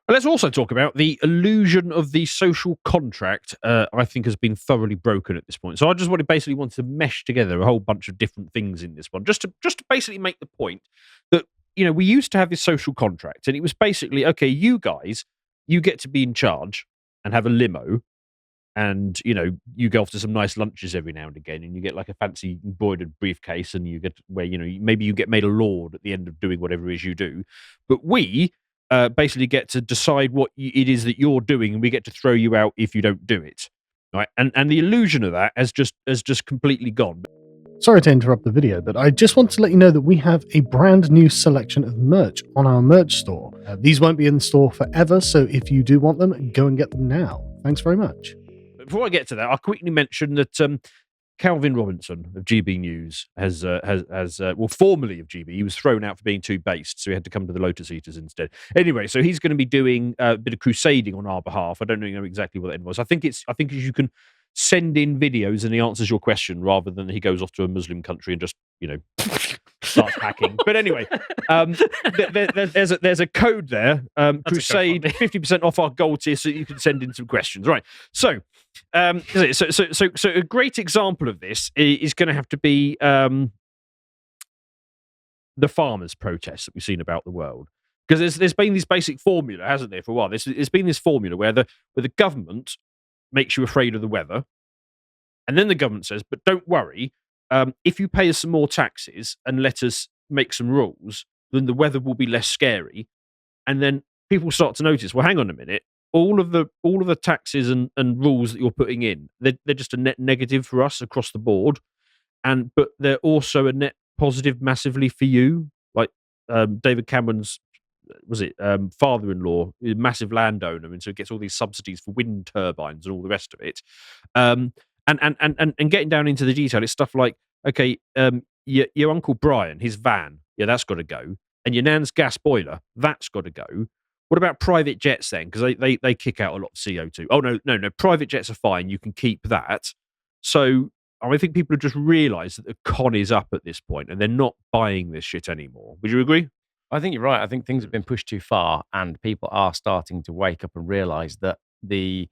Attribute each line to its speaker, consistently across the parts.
Speaker 1: Let's also talk about the illusion of the social contract. I think has been thoroughly broken at this point. So I just basically want to mesh together a whole bunch of different things in this one, just to basically make the point that we used to have this social contract, and it was basically okay. You guys, you get to be in charge and have a limo, and you go off to some nice lunches every now and again, and you get like a fancy embroidered briefcase, and you get where maybe you get made a lord at the end of doing whatever it is you do, but we basically get to decide what it is that you're doing, and we get to throw you out if you don't do it, right? And the illusion of that has just completely gone.
Speaker 2: Sorry to interrupt the video, but I just want to let you know that we have a brand new selection of merch on our merch store. These won't be in the store forever, so if you do want them, go and get them now. Thanks very much.
Speaker 1: Before I get to that, I'll quickly mention that Calvin Robinson of GB News has formerly of GB, he was thrown out for being too based, so he had to come to the Lotus Eaters instead. Anyway, so he's going to be doing a bit of crusading on our behalf. I don't know exactly what that was. I think you can send in videos and he answers your question rather than he goes off to a Muslim country and just starts hacking. But anyway, there's a code there. Crusade 50% off our gold tier, so you can send in some questions. Right. So a great example of this is going to have to be the farmers' protests that we've seen about the world. Because there's been this basic formula, hasn't there, for a while? There's been this formula where the government makes you afraid of the weather, and then the government says, but don't worry, if you pay us some more taxes and let us make some rules, then the weather will be less scary. And then people start to notice, well, hang on a minute, all of the taxes and rules that you're putting in, they're just a net negative for us across the board, but they're also a net positive massively for you. Like David Cameron's father-in-law, a massive landowner, and so gets all these subsidies for wind turbines and all the rest of it. And getting down into the detail, it's stuff like, okay, your Uncle Brian, his van, that's got to go, and your nan's gas boiler, that's got to go. What about private jets then? Because they kick out a lot of CO2. Oh no, private jets are fine. You can keep that. So I think people have just realised that the con is up at this point, and they're not buying this shit anymore. Would you agree?
Speaker 3: I think you're right. I think things have been pushed too far, and people are starting to wake up and realise that the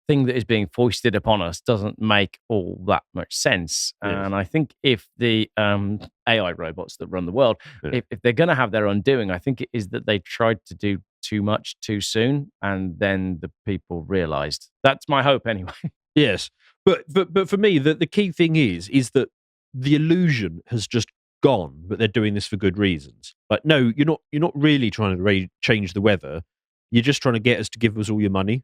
Speaker 3: thing that is being foisted upon us doesn't make all that much sense. Yes. And I think if the AI robots that run the world, if they're going to have their undoing, I think it is that they tried to do too much too soon, and then the people realised. That's my hope, anyway.
Speaker 1: Yes, but for me, the key thing is that the illusion has just gone, but they're doing this for good reasons. Like, no, you're not really trying to change the weather. You're just trying to get us to give us all your money.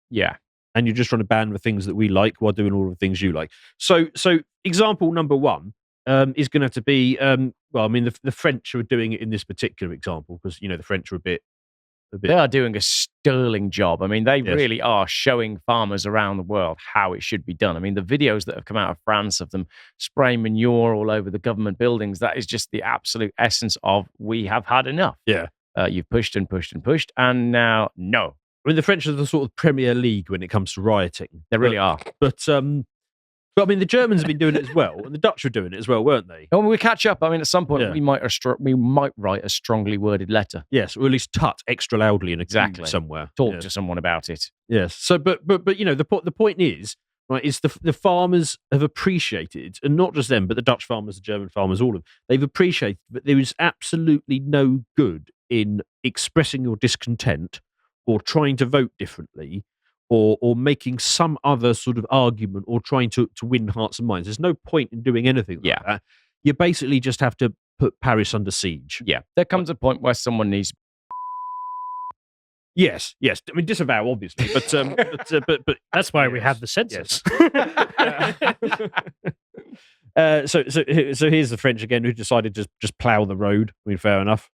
Speaker 3: Yeah.
Speaker 1: And you're just trying to ban the things that we like while doing all the things you like. So example number one is going to have to be, the French are doing it in this particular example because, the French are a bit.
Speaker 3: They are doing a sterling job. I mean, they really are showing farmers around the world how it should be done. I mean, the videos that have come out of France of them spraying manure all over the government buildings, that is just the absolute essence of we have had enough.
Speaker 1: Yeah.
Speaker 3: You've pushed and pushed and pushed, and now, no.
Speaker 1: I mean, the French are the sort of Premier League when it comes to rioting.
Speaker 3: They really are.
Speaker 1: But I mean, the Germans have been doing it as well, and the Dutch were doing it as well, weren't they?
Speaker 3: And we catch up. I mean, at some point, we might write a strongly worded letter.
Speaker 1: Yes, or at least tut extra loudly in a queue somewhere.
Speaker 3: Talk to someone about it.
Speaker 1: Yes. So, but the point is, right, is the farmers have appreciated, and not just them, but the Dutch farmers, the German farmers, all of them, they've appreciated that there is absolutely no good in expressing your discontent or trying to vote differently, or making some other sort of argument, or trying to win hearts and minds. There's no point in doing anything like that. You basically just have to put Paris under siege.
Speaker 3: Yeah. There comes a point where someone needs...
Speaker 1: Yes. I mean, disavow, obviously, but
Speaker 4: that's why we have the census.
Speaker 1: Yes. So here's the French again, who decided to just plough the road. I mean, fair enough.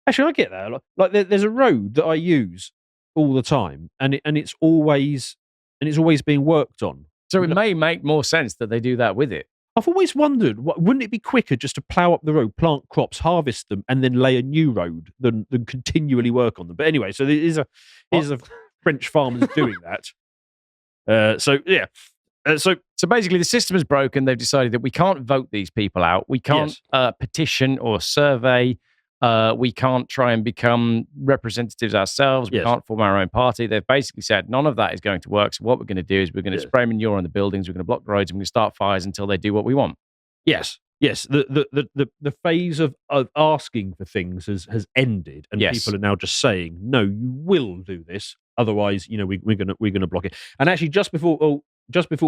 Speaker 1: Actually, I get that. Like there's a road that I use all the time, and it's always being worked on.
Speaker 3: So it may make more sense that they do that with it.
Speaker 1: I've always wondered, wouldn't it be quicker just to plough up the road, plant crops, harvest them, and then lay a new road than continually work on them? But anyway, so here's a French farmers doing that. So
Speaker 3: basically, the system is broken. They've decided that we can't vote these people out. We can't petition or survey We can't try and become representatives ourselves. We can't form our own party. They've basically said none of that is going to work. So what we're going to do is we're going to spray manure on the buildings. We're going to block the roads. And we're going to start fires until they do what we want.
Speaker 1: Yes. The phase of asking for things has ended, and people are now just saying, "No, you will do this. Otherwise, we're gonna block it." And actually, just before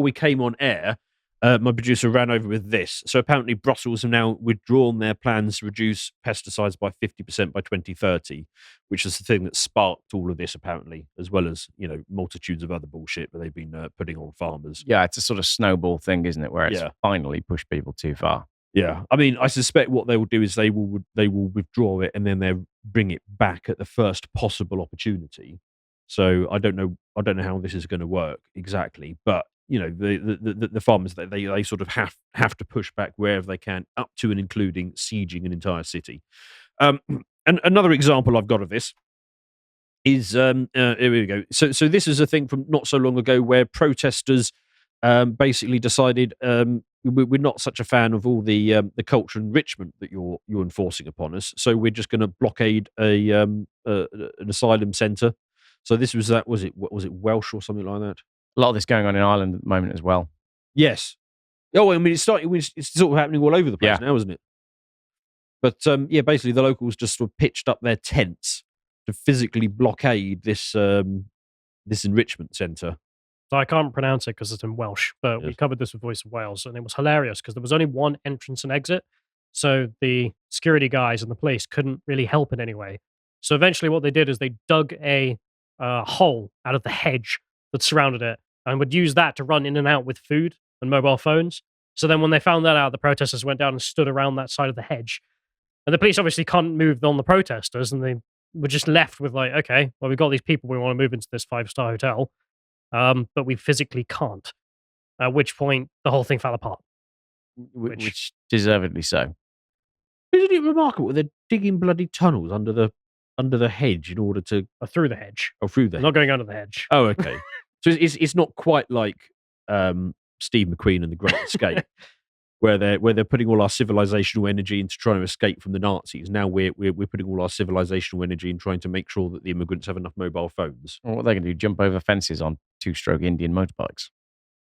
Speaker 1: we came on air, my producer ran over with this. So apparently, Brussels have now withdrawn their plans to reduce pesticides by 50% by 2030, which is the thing that sparked all of this, apparently, as well as multitudes of other bullshit that they've been putting on farmers.
Speaker 3: Yeah, it's a sort of snowball thing, isn't it? Where it's finally pushed people too far.
Speaker 1: Yeah, I mean, I suspect what they will do is they will withdraw it and then they'll bring it back at the first possible opportunity. So I don't know how this is going to work exactly, but the farmers they sort of have to push back wherever they can, up to and including sieging an entire city. And another example I've got of this is here we go. So this is a thing from not so long ago where protesters basically decided we're not such a fan of all the culture enrichment that you're enforcing upon us, so we're just going to blockade an asylum centre. So this was was it Welsh or something like that?
Speaker 3: A lot of this going on in Ireland at the moment as well.
Speaker 1: Yes. Oh, I mean, it's sort of happening all over the place now, isn't it? But basically the locals just sort of pitched up their tents to physically blockade this enrichment centre.
Speaker 4: So I can't pronounce it because it's in Welsh, but we covered this with Voice of Wales, and it was hilarious because there was only one entrance and exit. So the security guys and the police couldn't really help in any way. So eventually what they did is they dug a hole out of the hedge that surrounded it and would use that to run in and out with food and mobile phones. So then when they found that out, the protesters went down and stood around that side of the hedge. And the police obviously can't move on the protesters, and they were just left with like, okay, well, we've got these people we want to move into this 5-star hotel. But we physically can't. At which point, the whole thing fell apart.
Speaker 3: Which deservedly so.
Speaker 1: Isn't it remarkable? They're digging bloody tunnels under the hedge in order to
Speaker 4: through the hedge.
Speaker 1: Oh, through the hedge.
Speaker 4: Not going under the hedge.
Speaker 1: Oh, okay. So it's not quite like Steve McQueen and The Great Escape, where they're putting all our civilizational energy into trying to escape from the Nazis. Now we're putting all our civilizational energy in trying to make sure that the immigrants have enough mobile phones.
Speaker 3: Well, what are they going to do? Jump over fences on 2-stroke Indian motorbikes?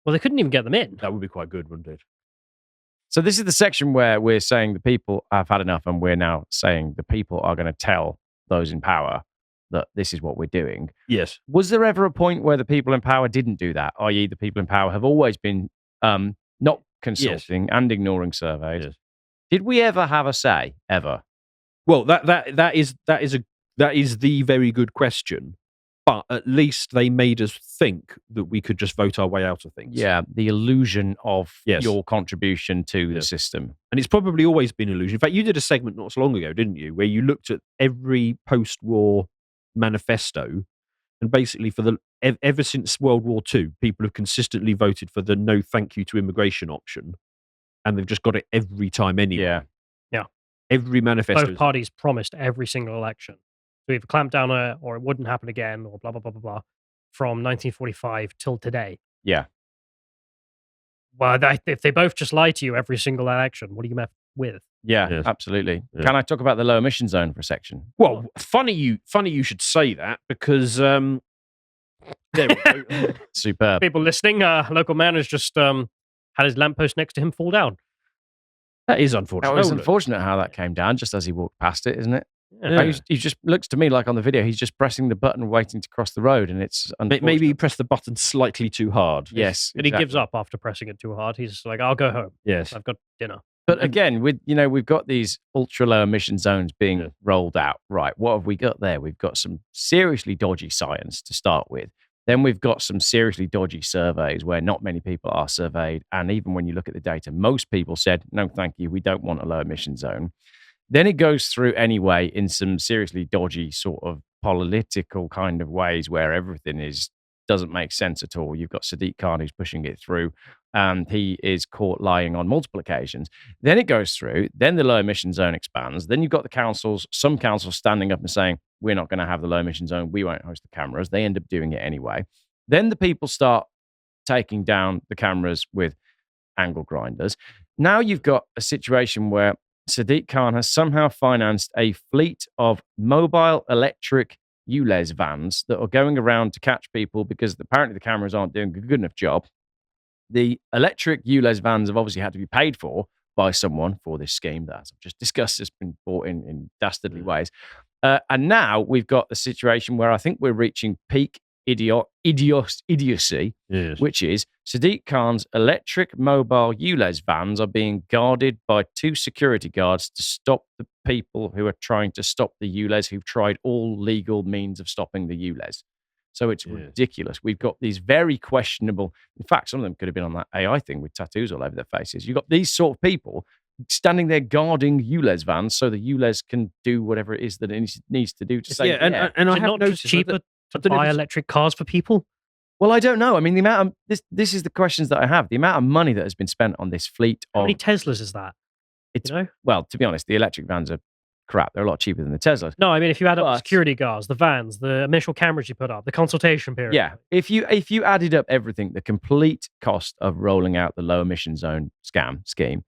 Speaker 4: Well, they couldn't even get them in.
Speaker 1: That would be quite good, wouldn't it?
Speaker 3: So this is the section where we're saying the people have had enough, and we're now saying the people are going to tell those in power that this is what we're doing.
Speaker 1: Yes.
Speaker 3: Was there ever a point where the people in power didn't do that? I.e., the people in power have always been not consulting and ignoring surveys.
Speaker 1: Yes.
Speaker 3: Did we ever have a say ever?
Speaker 1: Well, that is the very good question. But at least they made us think that we could just vote our way out of things.
Speaker 3: Yeah, the illusion of your contribution to the system.
Speaker 1: And it's probably always been an illusion. In fact, you did a segment not so long ago, didn't you, where you looked at every post-war manifesto, and basically ever since World War II, people have consistently voted for the no thank you to immigration option, and they've just got it every time anyway.
Speaker 4: Yeah.
Speaker 1: Every manifesto.
Speaker 4: Both parties promised every single election to either clamp down on it or it wouldn't happen again or blah, blah, blah, blah, blah, from 1945 till today.
Speaker 3: Yeah.
Speaker 4: Well, if they both just lie to you every single election, what are you left with?
Speaker 3: Yeah, absolutely. Yeah. Can I talk about the low emission zone for a section?
Speaker 1: Well, funny you should say that, because there we go.
Speaker 3: Superb.
Speaker 4: People listening, local man has just had his lamppost next to him fall down.
Speaker 1: That is unfortunate.
Speaker 3: It was unfortunate how that came down just as he walked past it, isn't it?
Speaker 1: Yeah.
Speaker 3: He just looks to me like on the video, he's just pressing the button waiting to cross the road, and it's
Speaker 1: maybe he pressed the button slightly too hard.
Speaker 3: Yes.
Speaker 4: And he gives up after pressing it too hard. He's like, I'll go home.
Speaker 1: Yes.
Speaker 4: I've got dinner.
Speaker 3: But again, we've got these ultra low emission zones being rolled out. Right. What have we got there? We've got some seriously dodgy science to start with. Then we've got some seriously dodgy surveys where not many people are surveyed. And even when you look at the data, most people said, no, thank you. We don't want a low emission zone. Then it goes through anyway in some seriously dodgy sort of political kind of ways where everything doesn't make sense at all. You've got Sadiq Khan who's pushing it through, and he is caught lying on multiple occasions. Then it goes through, then the low emission zone expands. Then you've got some councils standing up and saying, we're not going to have the low emission zone. We won't host the cameras. They end up doing it anyway. Then the people start taking down the cameras with angle grinders. Now you've got a situation where Sadiq Khan has somehow financed a fleet of mobile electric Ules vans that are going around to catch people because apparently the cameras aren't doing a good enough job. The electric Ules vans have obviously had to be paid for by someone for this scheme that, as I've just discussed, has been bought in dastardly ways. And now we've got the situation where I think we're reaching peak idiocy, which is Sadiq Khan's electric mobile Ules vans are being guarded by 2 security guards to stop the people who are trying to stop the Ules, who've tried all legal means of stopping the Ules. So it's ridiculous. We've got these very questionable, in fact, some of them could have been on that AI thing with tattoos all over their faces. You've got these sort of people standing there guarding Ules vans so the Ules can do whatever it is that it needs to do to save the air.
Speaker 4: And I have noticed cheaper to buy electric cars for people.
Speaker 3: Well, I don't know. I mean, the amount of this is the questions that I have. The amount of money that has been spent on this fleet
Speaker 4: How
Speaker 3: of
Speaker 4: many Teslas is that?
Speaker 3: It's well, to be honest, the electric vans are crap. They're a lot cheaper than the Teslas.
Speaker 4: No, I mean, if you add up the security guards, the vans, the initial cameras you put up, the consultation period.
Speaker 3: Yeah, if you added up everything, the complete cost of rolling out the low emission zone scheme,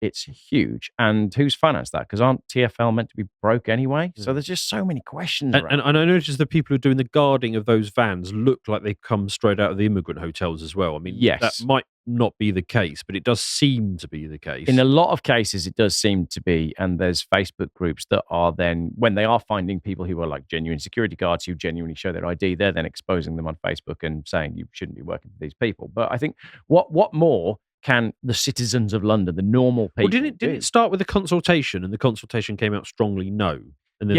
Speaker 3: it's huge. And who's financed that? Because aren't TfL meant to be broke anyway? So there's just so many questions around.
Speaker 1: And I noticed the people who are doing the guarding of those vans look like they come straight out of the immigrant hotels as well. I mean, that might not be the case, but it does seem to be the case.
Speaker 3: In a lot of cases, it does seem to be. And there's Facebook groups that are then, when they are finding people who are like genuine security guards who genuinely show their ID, they're then exposing them on Facebook and saying you shouldn't be working for these people. But I think what more can the citizens of London, the normal people,
Speaker 1: didn't it start with a consultation, and the consultation came out strongly no? And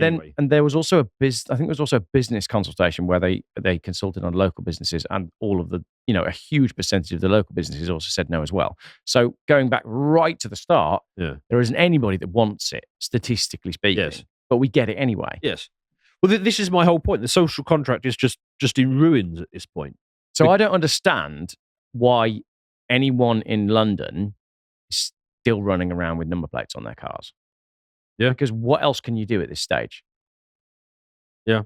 Speaker 3: then and there was also I think there was also a business consultation where they consulted on local businesses, and all of the a huge percentage of the local businesses also said no as well. So going back right to the start, there isn't anybody that wants it, statistically speaking.
Speaker 1: Yes.
Speaker 3: But we get it anyway.
Speaker 1: Yes. Well, this is my whole point. The social contract is just in ruins at this point.
Speaker 3: So I don't understand why anyone in London is still running around with number plates on their cars.
Speaker 1: Yeah.
Speaker 3: Because what else can you do at this stage?
Speaker 1: Yeah.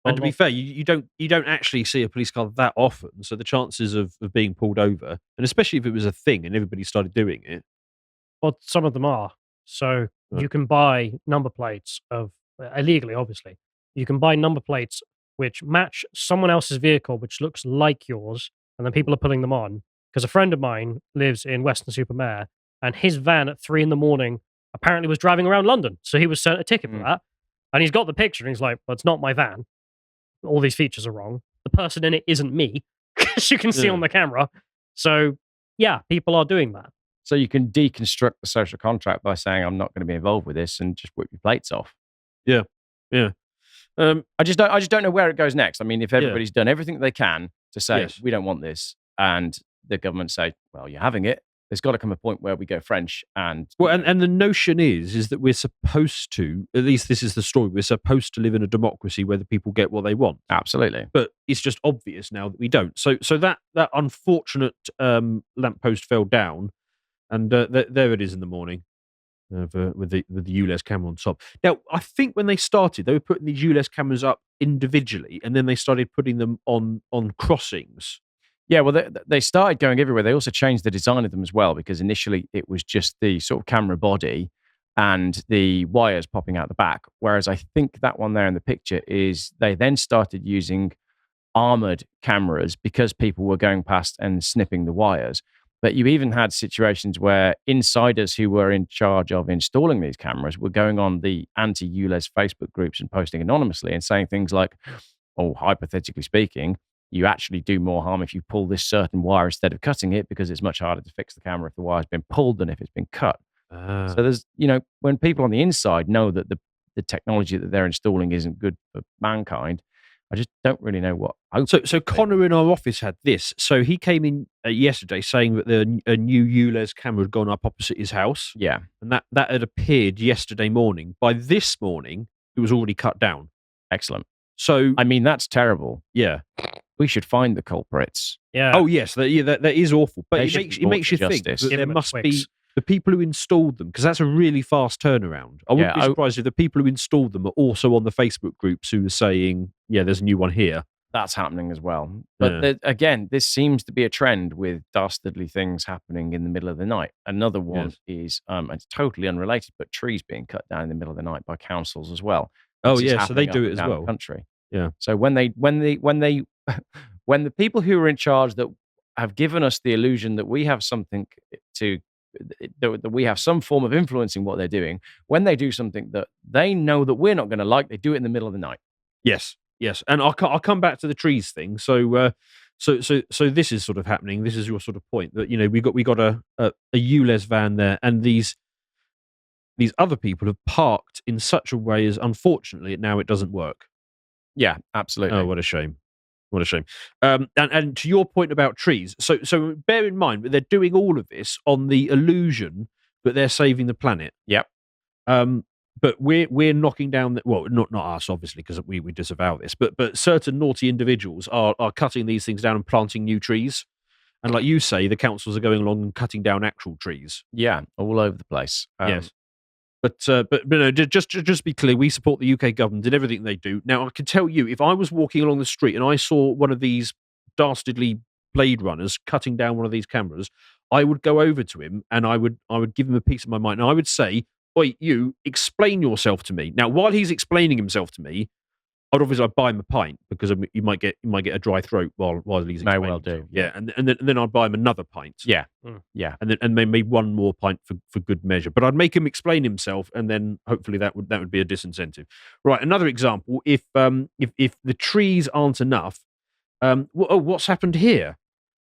Speaker 1: And to be fair, you don't actually see a police car that often, so the chances of being pulled over, and especially if it was a thing and everybody started doing it.
Speaker 4: Well, some of them are. So you can buy number plates of illegally, obviously. You can buy number plates which match someone else's vehicle, which looks like yours, and then people are putting them on. Because a friend of mine lives in Weston-super-Mare, and his van at 3 a.m. apparently was driving around London. So he was sent a ticket for that. And he's got the picture, and he's like, well, it's not my van. All these features are wrong. The person in it isn't me, as you can see on the camera. So, yeah, people are doing that.
Speaker 3: So you can deconstruct the social contract by saying, I'm not going to be involved with this, and just whip your plates off.
Speaker 1: Yeah, yeah.
Speaker 3: I just don't know where it goes next. I mean, if everybody's done everything they can to say, we don't want this, and the government say, well, you're having it, there's got to come a point where we go French and...
Speaker 1: Well, and the notion is that we're supposed to, at least this is the story, we're supposed to live in a democracy where the people get what they want.
Speaker 3: Absolutely.
Speaker 1: But it's just obvious now that we don't. So that unfortunate lamppost fell down, and there it is in the morning with the Ules camera on top. Now, I think when they started, they were putting these Ules cameras up individually, and then they started putting them on crossings.
Speaker 3: Yeah, well, they started going everywhere. They also changed the design of them as well, because initially it was just the sort of camera body and the wires popping out the back. Whereas I think that one there in the picture is they then started using armored cameras because people were going past and snipping the wires. But you even had situations where insiders who were in charge of installing these cameras were going on the anti-Ules Facebook groups and posting anonymously and saying things like, oh, hypothetically speaking, you actually do more harm if you pull this certain wire instead of cutting it, because it's much harder to fix the camera if the wire's been pulled than if it's been cut. So there's, when people on the inside know that the technology that they're installing isn't good for mankind, I just don't really know what.
Speaker 1: So Connor in our office had this. So he came in yesterday saying that a new Ules camera had gone up opposite his house.
Speaker 3: Yeah.
Speaker 1: And that had appeared yesterday morning. By this morning, it was already cut down.
Speaker 3: Excellent.
Speaker 1: So,
Speaker 3: I mean, that's terrible.
Speaker 1: Yeah.
Speaker 3: We should find the culprits.
Speaker 4: Yeah.
Speaker 1: Oh, yes. That is awful. But it makes you think
Speaker 3: justice.
Speaker 1: that there must be the people who installed them, because that's a really fast turnaround. I wouldn't be surprised if the people who installed them are also on the Facebook groups who are saying, yeah, there's a new one here.
Speaker 3: That's happening as well. But again, this seems to be a trend with dastardly things happening in the middle of the night. Another one is, it's totally unrelated, but trees being cut down in the middle of the night by councils as well.
Speaker 1: Oh,
Speaker 3: This is
Speaker 1: yeah, so they
Speaker 3: happening
Speaker 1: do
Speaker 3: up
Speaker 1: it
Speaker 3: and
Speaker 1: as
Speaker 3: down the
Speaker 1: well.
Speaker 3: country.
Speaker 1: Yeah.
Speaker 3: So when the people who are in charge that have given us the illusion that we have something that we have some form of influencing what they're doing, when they do something that they know that we're not going to like, they do it in the middle of the night.
Speaker 1: Yes, and I'll come back to the trees thing. So this is sort of happening. This is your sort of point that we got a Ules van there, and these other people have parked in such a way as, unfortunately, now it doesn't work.
Speaker 3: Yeah, absolutely.
Speaker 1: Oh, what a shame. What a shame. And to your point about trees, so bear in mind that they're doing all of this on the illusion that they're saving the planet.
Speaker 3: Yep.
Speaker 1: But we're knocking down not us, obviously, because we disavow this, but certain naughty individuals are cutting these things down and planting new trees. And like you say, the councils are going along and cutting down actual trees.
Speaker 3: Yeah, all over the place.
Speaker 1: Yes. But no, just to be clear, we support the UK government in everything they do. Now, I can tell you, if I was walking along the street and I saw one of these dastardly Blade Runners cutting down one of these cameras, I would go over to him and I would give him a piece of my mind. And I would say, "Oi, you, explain yourself to me." Now, while he's explaining himself to me, I'd buy him a pint, because you might get a dry throat while he's
Speaker 3: may
Speaker 1: explaining
Speaker 3: well do.
Speaker 1: himself. Yeah, and then I'd buy him another pint.
Speaker 3: Yeah,
Speaker 1: yeah, and maybe one more pint for good measure. But I'd make him explain himself, and then hopefully that would be a disincentive. Right, another example: if the trees aren't enough, what's happened here?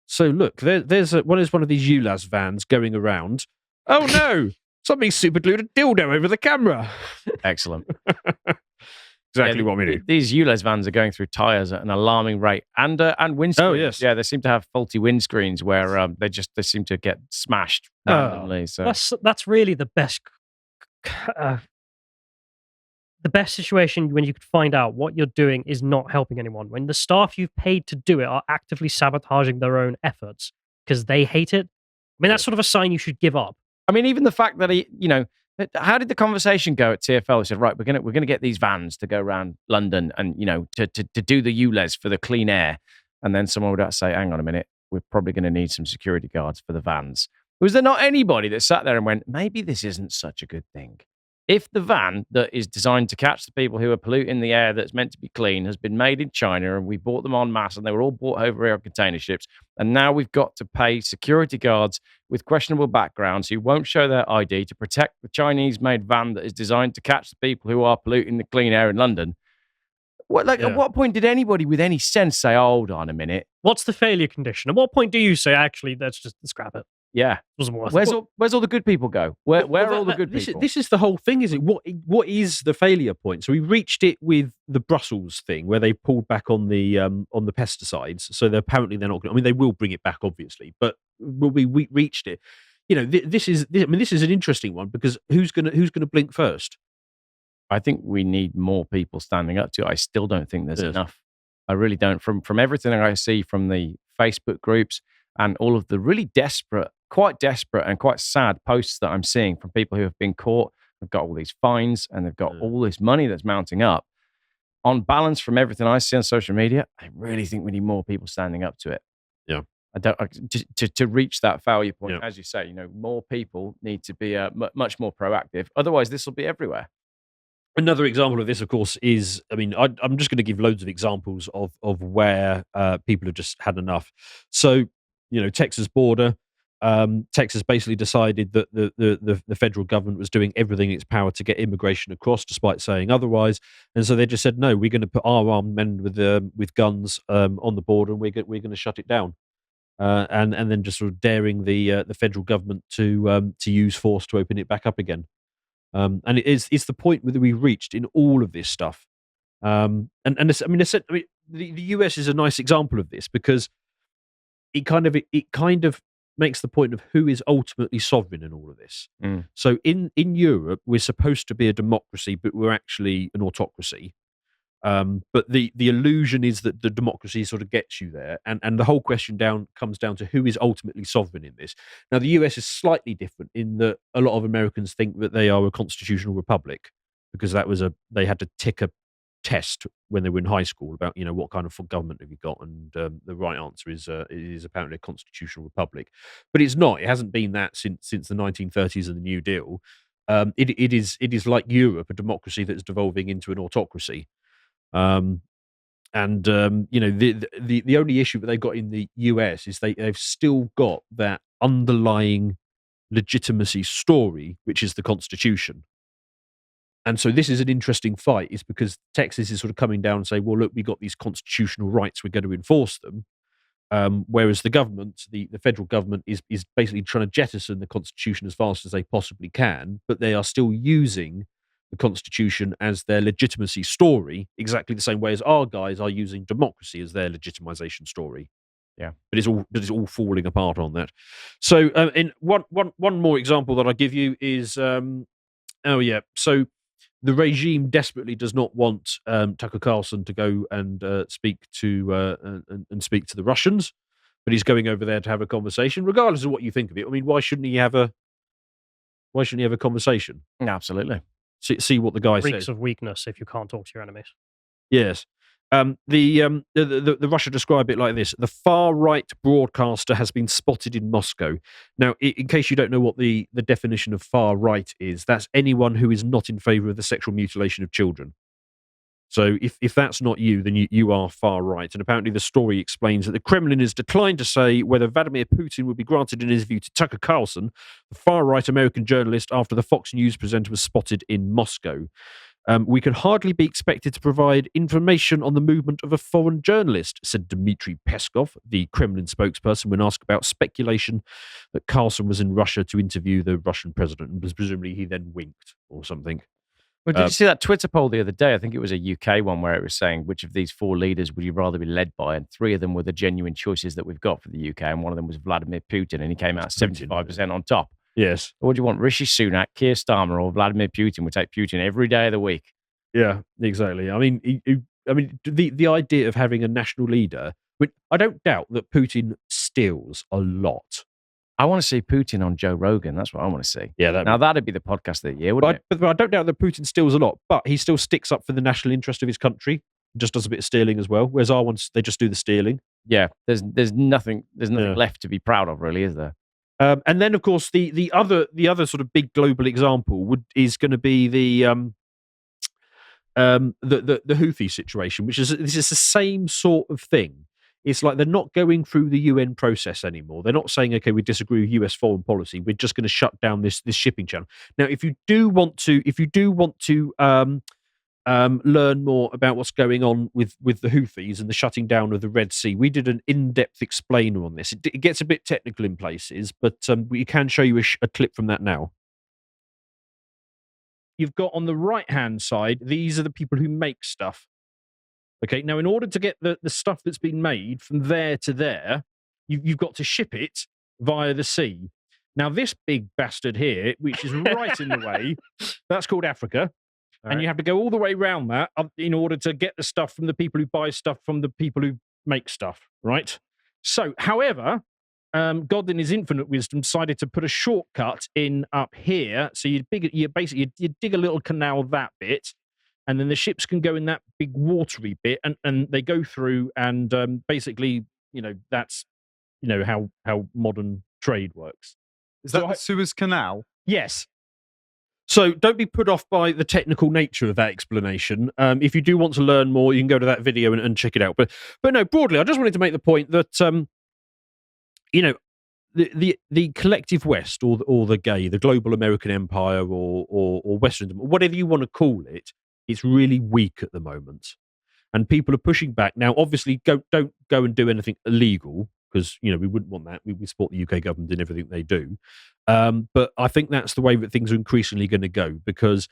Speaker 1: So look, there's one of these Ules Vans going around. Oh no! Somebody super glued a dildo over the camera.
Speaker 3: Excellent.
Speaker 1: Exactly what we do.
Speaker 3: These Ules Vans are going through tyres at an alarming rate, and windscreens.
Speaker 1: Oh yes,
Speaker 3: yeah, they seem to have faulty windscreens where they seem to get smashed randomly. So
Speaker 4: that's really the best situation, when you could find out what you're doing is not helping anyone. When the staff you've paid to do it are actively sabotaging their own efforts because they hate it. I mean, that's sort of a sign you should give up.
Speaker 3: I mean, even the fact that how did the conversation go at TfL? They said, right, we're gonna get these vans to go around London and to do the Ules for the clean air, and then someone would say, hang on a minute, we're probably going to need some security guards for the vans. Was there not anybody that sat there and went, maybe this isn't such a good thing? If the van that is designed to catch the people who are polluting the air that's meant to be clean has been made in China, and we bought them en masse and they were all bought over here on container ships, and now we've got to pay security guards with questionable backgrounds who won't show their ID to protect the Chinese-made van that is designed to catch the people who are polluting the clean air in London. At what point did anybody with any sense say, hold on a minute?
Speaker 4: What's the failure condition? At what point do you say, actually, let's just scrap it?
Speaker 3: Yeah.
Speaker 4: Wasn't worth
Speaker 3: it. Where's all the good people go? Where are all the good people?
Speaker 1: This is the whole thing, is it? What is the failure point? So we reached it with the Brussels thing, where they pulled back on the pesticides. So apparently they're not going. I mean, they will bring it back, obviously, but we reached it. This is an interesting one, because who's gonna blink first?
Speaker 3: I think we need more people standing up to it. I still don't think there's enough. I really don't. From everything I see from the Facebook groups and all of the really quite desperate and quite sad posts that I'm seeing from people who have been caught, they've got all these fines and they've got all this money that's mounting up. On balance, from everything I see on social media, I really think we need more people standing up to it.
Speaker 1: Yeah.
Speaker 3: To reach that failure point, as you say, more people need to be much more proactive. Otherwise, this will be everywhere.
Speaker 1: Another example of this, of course, is, I'm just going to give loads of examples of where people have just had enough. So, Texas border. Texas basically decided that the federal government was doing everything in its power to get immigration across, despite saying otherwise. And so they just said, no, we're going to put our armed men with guns on the border, and we're going to shut it down. And then just sort of daring the federal government to use force to open it back up again. And it's the point that we reached in all of this stuff. The US is a nice example of this, because it kind of makes the point of who is ultimately sovereign in all of this. So in Europe, we're supposed to be a democracy, but we're actually an autocracy. But the illusion is that the democracy sort of gets you there, and the whole question comes down to who is ultimately sovereign in this. Now, the US is slightly different in that a lot of Americans think that they are a constitutional republic, because they had to tick a test when they were in high school about what kind of government have you got, and the right answer is it is apparently a constitutional republic, but it's not. It hasn't been that since the 1930s and the New Deal. It is like Europe, a democracy that's devolving into an autocracy. The only issue that they've got in the US is they've still got that underlying legitimacy story, which is the Constitution. And so this is an interesting fight, is because Texas is sort of coming down and saying, well, look, we got these constitutional rights, we're going to enforce them. Whereas the government, the federal government, is basically trying to jettison the Constitution as fast as they possibly can, but they are still using the Constitution as their legitimacy story, exactly the same way as our guys are using democracy as their legitimization story.
Speaker 3: Yeah,
Speaker 1: but it's all falling apart on that. So, in one more example that I give you is, so the regime desperately does not want Tucker Carlson to go and speak to the Russians, but he's going over there to have a conversation, regardless of what you think of it. I mean, why shouldn't he have a conversation?
Speaker 3: Absolutely.
Speaker 1: See what the guy
Speaker 4: Reeks
Speaker 1: says.
Speaker 4: of weakness if you can't talk to your enemies.
Speaker 1: Yes. The Russia describe it like this: the far right broadcaster has been spotted in Moscow. Now, in case you don't know what the definition of far right is, that's anyone who is not in favor of the sexual mutilation of children. So if that's not you, then you are far right. And apparently the story explains that the Kremlin has declined to say whether Vladimir Putin would be granted an interview to Tucker Carlson, the far right American journalist, after the Fox News presenter was spotted in Moscow. We can hardly be expected to provide information on the movement of a foreign journalist, said Dmitry Peskov, the Kremlin spokesperson, when asked about speculation that Carlson was in Russia to interview the Russian president, and presumably he then winked or something.
Speaker 3: Well, did you see that Twitter poll the other day? I think it was a UK one where it was saying, which of these four leaders would you rather be led by? And three of them were the genuine choices that we've got for the UK, and one of them was Vladimir Putin, and he came out 75% on top.
Speaker 1: Yes.
Speaker 3: What do you want, Rishi Sunak, Keir Starmer, or Vladimir Putin? Would take Putin every day of the week.
Speaker 1: Yeah, exactly. I mean, the idea of having a national leader. I don't doubt that Putin steals a lot.
Speaker 3: I want to see Putin on Joe Rogan. That's what I want to see.
Speaker 1: Yeah,
Speaker 3: that'd be the podcast of the year, wouldn't it?
Speaker 1: But I don't doubt that Putin steals a lot, but he still sticks up for the national interest of his country. Just does a bit of stealing as well. Whereas our ones, they just do the stealing.
Speaker 3: Yeah, there's nothing left to be proud of, really, is there?
Speaker 1: And then, of course, the other sort of big global example is going to be the Houthi situation, this is the same sort of thing. It's like they're not going through the UN process anymore. They're not saying, okay, we disagree with US foreign policy, we're just going to shut down this shipping channel. Now, if you do want to learn more about what's going on with the Houthis and the shutting down of the Red Sea, we did an in-depth explainer on this. It gets a bit technical in places, but we can show you a clip from that now. You've got on the right-hand side, these are the people who make stuff. Okay, now in order to get the stuff that's been made from there to there, you've got to ship it via the sea. Now this big bastard here, which is right in the way, that's called Africa. Right. And you have to go all the way around that in order to get the stuff from the people who buy stuff from the people who make stuff, right? So, however, God in his infinite wisdom decided to put a shortcut in up here. So you dig a little canal that bit, and then the ships can go in that big watery bit, and they go through, and basically, that's how modern trade works.
Speaker 5: Is that the Suez Canal?
Speaker 1: Yes. So don't be put off by the technical nature of that explanation. If you do want to learn more, you can go to that video and check it out. But no, broadly, I just wanted to make the point that the collective West, or the gay, the global American empire, or Western, whatever you want to call it, it's really weak at the moment, and people are pushing back now. Obviously, don't go and do anything illegal, because we wouldn't want that. We support the UK government in everything they do, but I think that's the way that things are increasingly going to go, because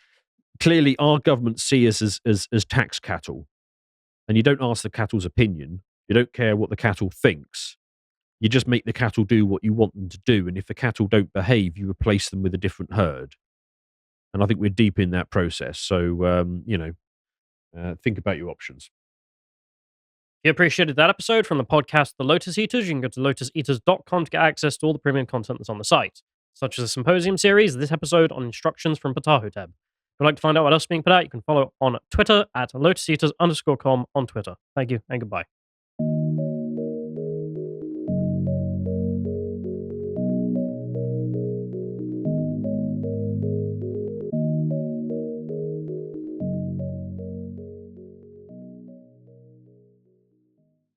Speaker 1: clearly our government see us as tax cattle, and you don't ask the cattle's opinion. You don't care what the cattle thinks. You just make the cattle do what you want them to do, and if the cattle don't behave, you replace them with a different herd. And I think we're deep in that process. So think about your options.
Speaker 4: If you appreciated that episode from the podcast The Lotus Eaters, you can go to lotuseaters.com to get access to all the premium content that's on the site, such as the Symposium series, this episode on instructions from Ptahhotep. you'd like to find out what else is being put out, you can follow on Twitter at lotuseaters_com on Twitter. Thank you and goodbye.